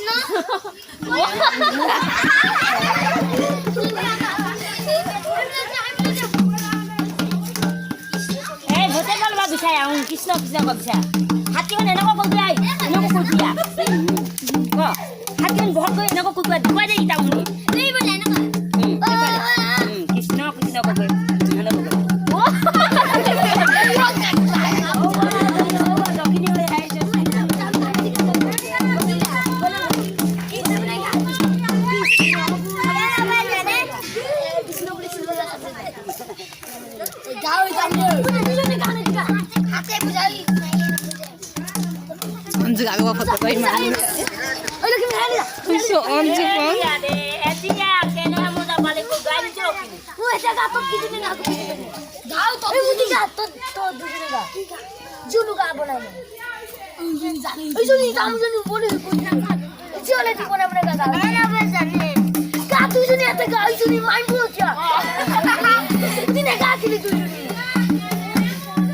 কৃষ্ণ এই ভোটে গলবা বিচাই আহো কৃষ্ণ কৃষ্ণ কবিছা হাতীখন এনেকৈ কৈ দিয়া এনেকৈ কৈ দিয়া হাতীখন ভয় কৰি এনেকৈ কৈ দিয়া দেখুৱাই দে ইটা বুলি কৃষ্ণ কৃষ্ণ কবি 언제 가고 봤다 거의 많이. 그래서 언제 봐?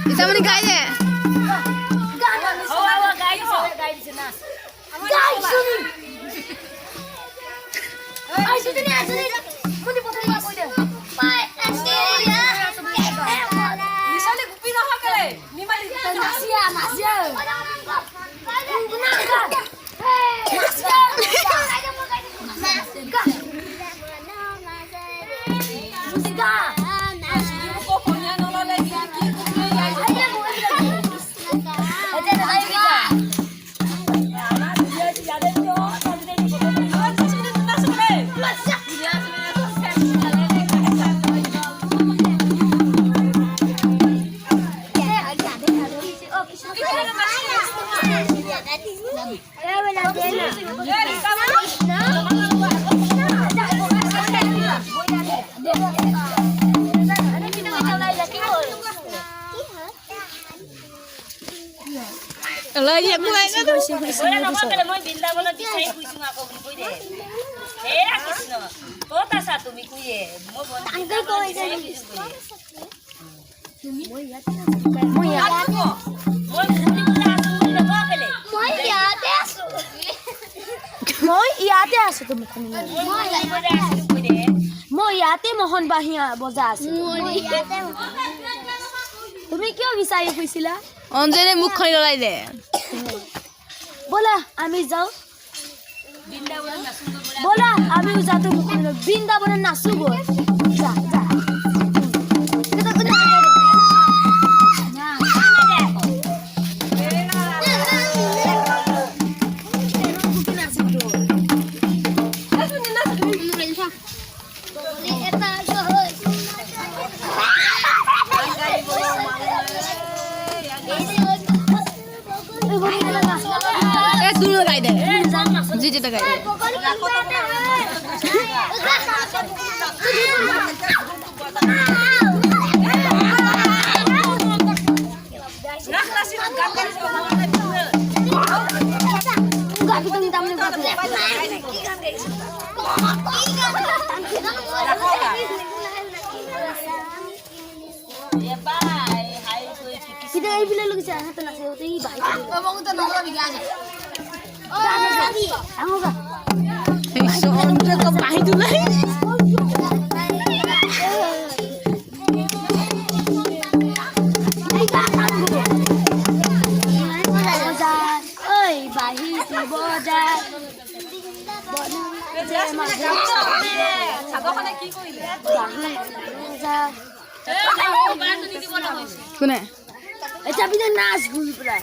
이사모님 가야 돼. Lời gì cũng vậy đó. Ora no makale moi brindabono disai kuisu ako koi de. Era Krishna. Kota sa tumi kuye. Mo bon. Angkel koi de. Moi asu. Moi buni bula asu de makale. মই ইয়াতে আছো তুমি Moi bula asu koi de. মই ইয়াতে মোহন বাহিয়া বজা আছে তুমি কিয় বিচাৰি ফুৰিছিলা 언제네 মুখখন ললাই দে বলা আমি যাও Brindabono nasu do bula. বলা আমি যাতে মুখখন বৃন্দাবনে নাচো গৈ যা যা এ দুনো গাই দে জি যেটা গাই দে Kita ay bila lagi sana tu nasi itu ini baik. Ngomong tuh nongol di gana. Amo ka. eso 언제 거 많이 둘래 Oi, bahi tu boda. 자거하나 끼고 있네. 그네 Tapi dia nas gul pula.